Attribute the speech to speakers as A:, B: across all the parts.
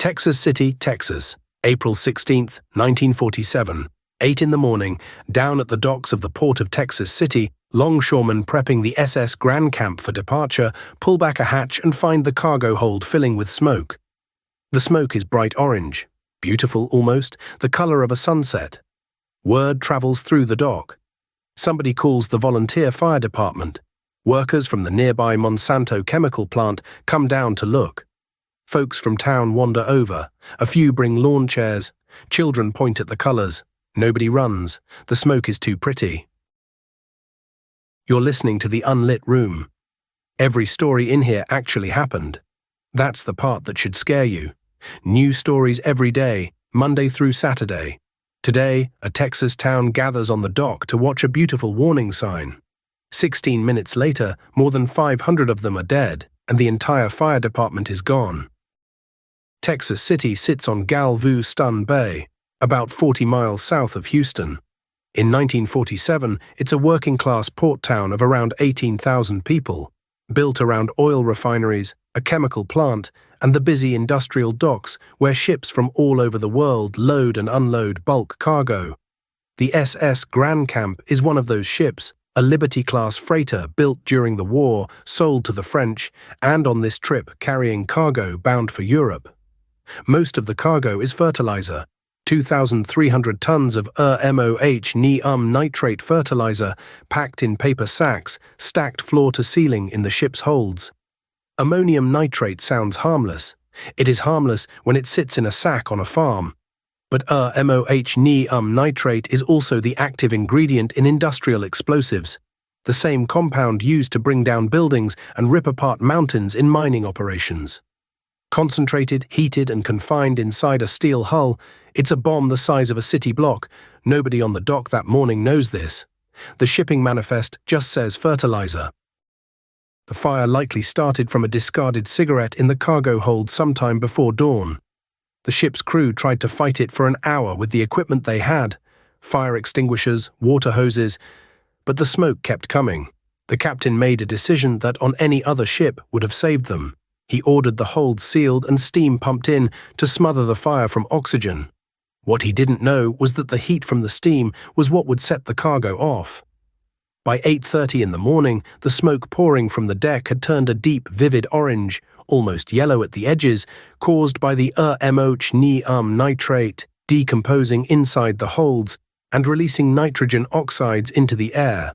A: Texas City, Texas, April 16, 1947, 8 in the morning, down at the docks of the port of Texas City, longshoremen prepping the SS Grand Camp for departure pull back a hatch and find the cargo hold filling with smoke. The smoke is bright orange, beautiful almost, the color of a sunset. Word travels through the dock. Somebody calls the volunteer fire department. Workers from the nearby Monsanto chemical plant come down to look. Folks from town wander over. A few bring lawn chairs. Children point at the colors. Nobody runs. The smoke is too pretty. You're listening to the Unlit Room. Every story in here actually happened. That's the part that should scare you. New stories every day, Monday through Saturday. Today, a Texas town gathers on the dock to watch a beautiful warning sign. 16 minutes later, more than 500 of them are dead, and the entire fire department is gone. Texas City sits on Galveston Bay, about 40 miles south of Houston. In 1947, it's a working-class port town of around 18,000 people, built around oil refineries, a chemical plant, and the busy industrial docks where ships from all over the world load and unload bulk cargo. The SS Grand Camp is one of those ships, a Liberty-class freighter built during the war, sold to the French, and on this trip carrying cargo bound for Europe. Most of the cargo is fertilizer, 2,300 tons of MOH nitrate fertilizer packed in paper sacks, stacked floor to ceiling in the ship's holds. Ammonium nitrate sounds harmless. It is harmless when it sits in a sack on a farm. But MOH nitrate is also the active ingredient in industrial explosives, the same compound used to bring down buildings and rip apart mountains in mining operations. Concentrated, heated, and confined inside a steel hull, it's a bomb the size of a city block. Nobody on the dock that morning knows this. The shipping manifest just says fertilizer. The fire likely started from a discarded cigarette in the cargo hold sometime before dawn. The ship's crew tried to fight it for an hour with the equipment they had, fire extinguishers, water hoses, but the smoke kept coming. The captain made a decision that on any other ship would have saved them. He ordered the hold sealed and steam pumped in to smother the fire from oxygen. What he didn't know was that the heat from the steam was what would set the cargo off. By 8:30 in the morning, the smoke pouring from the deck had turned a deep, vivid orange, almost yellow at the edges, caused by the MOH nitrate decomposing inside the holds and releasing nitrogen oxides into the air.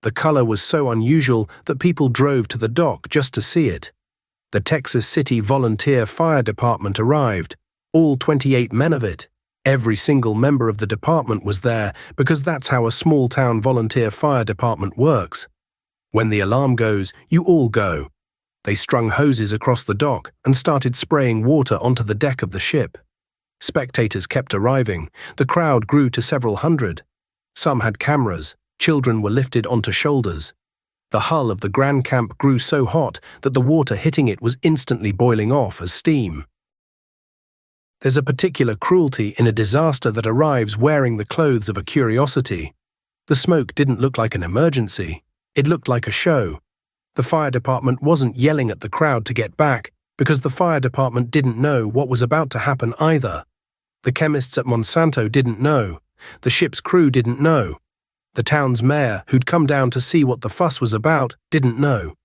A: The color was so unusual that people drove to the dock just to see it. The Texas City Volunteer Fire Department arrived, all 28 men of it. Every single member of the department was there because that's how a small-town volunteer fire department works. When the alarm goes, you all go. They strung hoses across the dock and started spraying water onto the deck of the ship. Spectators kept arriving. The crowd grew to several hundred. Some had cameras. Children were lifted onto shoulders. The hull of the Grand Camp grew so hot that the water hitting it was instantly boiling off as steam. There's a particular cruelty in a disaster that arrives wearing the clothes of a curiosity. The smoke didn't look like an emergency. It looked like a show. The fire department wasn't yelling at the crowd to get back because the fire department didn't know what was about to happen either. The chemists at Monsanto didn't know. The ship's crew didn't know. The town's mayor, who'd come down to see what the fuss was about, didn't know.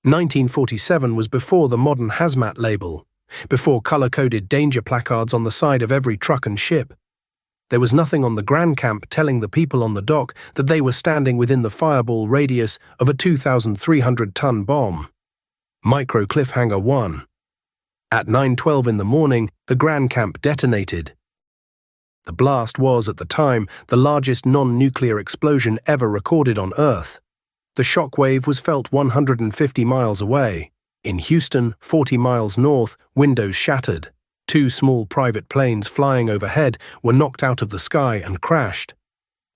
A: 1947 was before the modern hazmat label, before color-coded danger placards on the side of every truck and ship. There was nothing on the Grand Camp telling the people on the dock that they were standing within the fireball radius of a 2,300-ton bomb. Micro Cliffhanger 1. At 9:12 in the morning, the Grand Camp detonated. The blast was, at the time, the largest non-nuclear explosion ever recorded on Earth. The shockwave was felt 150 miles away. In Houston, 40 miles north, windows shattered. 2 small private planes flying overhead were knocked out of the sky and crashed.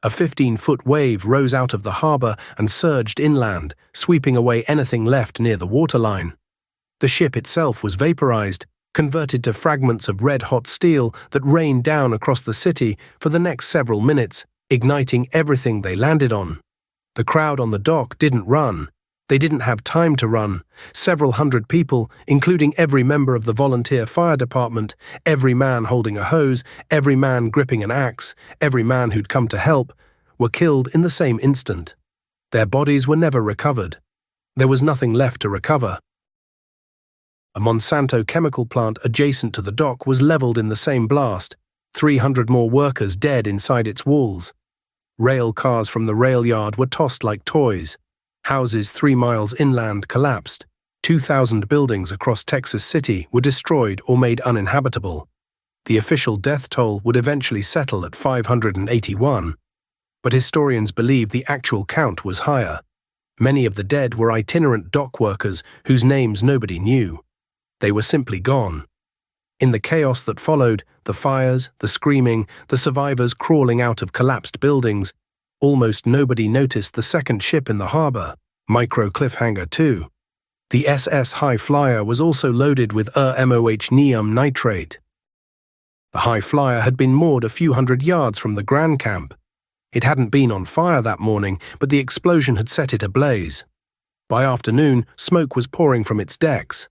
A: A 15-foot wave rose out of the harbor and surged inland, sweeping away anything left near the waterline. The ship itself was vaporized, converted to fragments of red-hot steel that rained down across the city for the next several minutes, igniting everything they landed on. The crowd on the dock didn't run. They didn't have time to run. Several hundred people, including every member of the volunteer fire department, every man holding a hose, every man gripping an axe, every man who'd come to help, were killed in the same instant. Their bodies were never recovered. There was nothing left to recover. A Monsanto chemical plant adjacent to the dock was leveled in the same blast, 300 more workers dead inside its walls. Rail cars from the rail yard were tossed like toys. Houses 3 miles inland collapsed. 2,000 buildings across Texas City were destroyed or made uninhabitable. The official death toll would eventually settle at 581, but historians believe the actual count was higher. Many of the dead were itinerant dock workers whose names nobody knew. They were simply gone. In the chaos that followed, the fires, the screaming, the survivors crawling out of collapsed buildings, almost nobody noticed the second ship in the harbor, Micro Cliffhanger 2. The SS High Flyer was also loaded with MOH nitrate. The High Flyer had been moored a few hundred yards from the Grand Camp. It hadn't been on fire that morning, but the explosion had set it ablaze. By afternoon, smoke was pouring from its decks.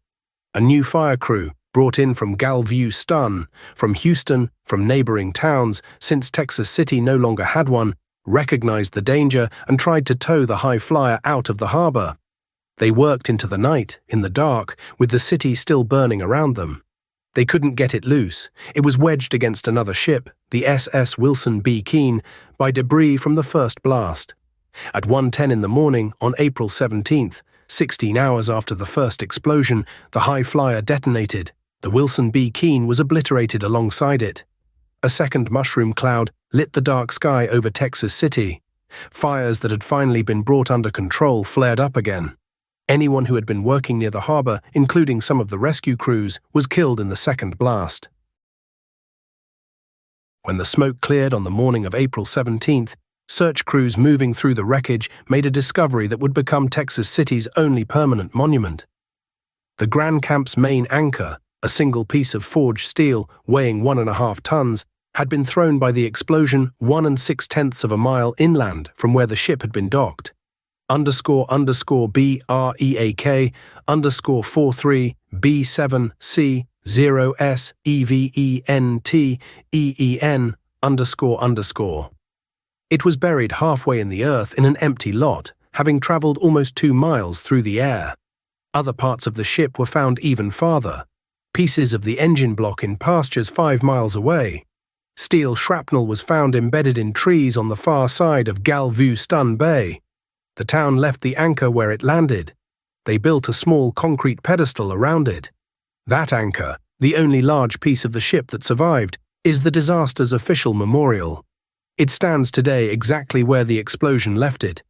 A: A new fire crew, brought in from Galveston, from Houston, from neighboring towns, since Texas City no longer had one, recognized the danger and tried to tow the High Flyer out of the harbor. They worked into the night, in the dark, with the city still burning around them. They couldn't get it loose. It was wedged against another ship, the SS Wilson B. Keene, by debris from the first blast. At 1:10 in the morning, on April 17th, 16 hours after the first explosion, the High Flyer detonated. The Wilson B. Keene was obliterated alongside it. A second mushroom cloud lit the dark sky over Texas City. Fires that had finally been brought under control flared up again. Anyone who had been working near the harbor, including some of the rescue crews, was killed in the second blast. When the smoke cleared on the morning of April 17th, search crews moving through the wreckage made a discovery that would become Texas City's only permanent monument. The Grand Camp's main anchor, a single piece of forged steel weighing 1.5 tons, had been thrown by the explosion 1 6/10 of a mile inland from where the ship had been docked. _BREAK _43B7C 0SEVENTEEN It was buried halfway in the earth in an empty lot, having traveled almost 2 miles through the air. Other parts of the ship were found even farther. Pieces of the engine block in pastures 5 miles away. Steel shrapnel was found embedded in trees on the far side of Galveston Bay. The town left the anchor where it landed. They built a small concrete pedestal around it. That anchor, the only large piece of the ship that survived, is the disaster's official memorial. It stands today exactly where the explosion left it,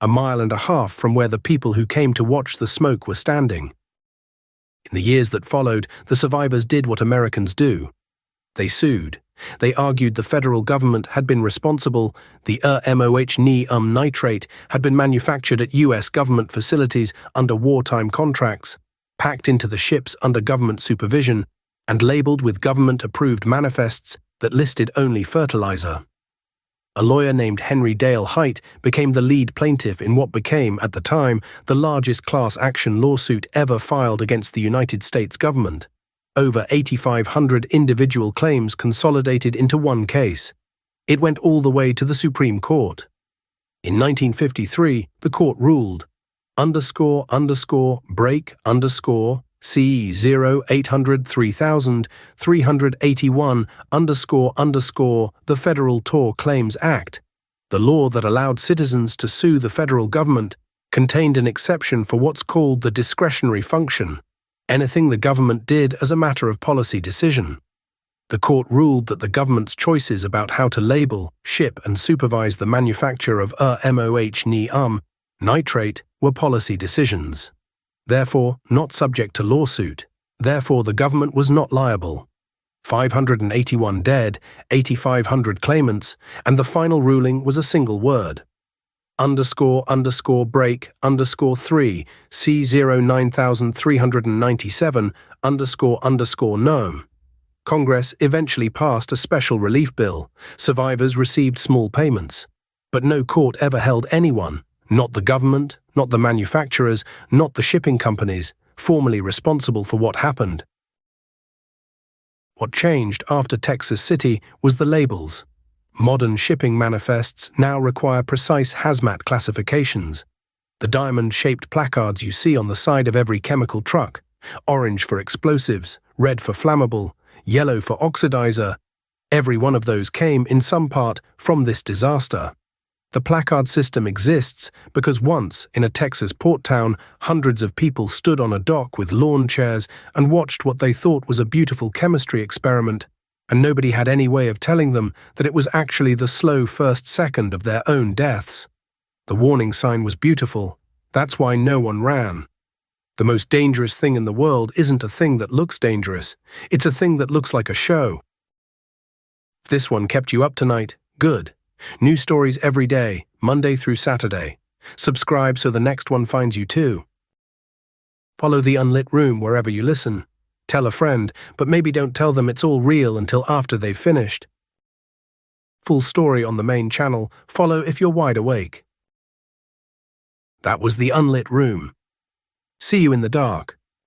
A: 1.5 miles from where the people who came to watch the smoke were standing. In the years that followed, the survivors did what Americans do. They sued. They argued the federal government had been responsible, the MOH nitrate had been manufactured at U.S. government facilities under wartime contracts, packed into the ships under government supervision, and labeled with government-approved manifests that listed only fertilizer. A lawyer named Henry Dale Height became the lead plaintiff in what became, at the time, the largest class action lawsuit ever filed against the United States government. Over 8,500 individual claims consolidated into one case. It went all the way to the Supreme Court. In 1953, the court ruled, __break_ C 0800-3000-381 _ the Federal Tort Claims Act. The law that allowed citizens to sue the federal government contained an exception for what's called the discretionary function, anything the government did as a matter of policy decision. The court ruled that the government's choices about how to label, ship and supervise the manufacture of MOH nitrate were policy decisions. Therefore, not subject to lawsuit. Therefore, the government was not liable. 581 dead, 8,500 claimants, and the final ruling was a single word. __break_ 3 C 09397 _ no. Congress eventually passed a special relief bill. Survivors received small payments. But no court ever held anyone, Not the government, not the manufacturers, not the shipping companies, formally responsible for what happened. What changed after Texas City was the labels. Modern shipping manifests now require precise hazmat classifications. The diamond-shaped placards you see on the side of every chemical truck, orange for explosives, red for flammable, yellow for oxidizer, every one of those came, in some part, from this disaster. The placard system exists because once, in a Texas port town, hundreds of people stood on a dock with lawn chairs and watched what they thought was a beautiful chemistry experiment, and nobody had any way of telling them that it was actually the slow first second of their own deaths. The warning sign was beautiful. That's why no one ran. The most dangerous thing in the world isn't a thing that looks dangerous. It's a thing that looks like a show. If this one kept you up tonight, good. New stories every day, Monday through Saturday. Subscribe so the next one finds you too. Follow the Unlit Room wherever you listen. Tell a friend, but maybe don't tell them it's all real until after they've finished. Full story on the main channel. Follow if you're wide awake. That was the Unlit Room. See you in the dark.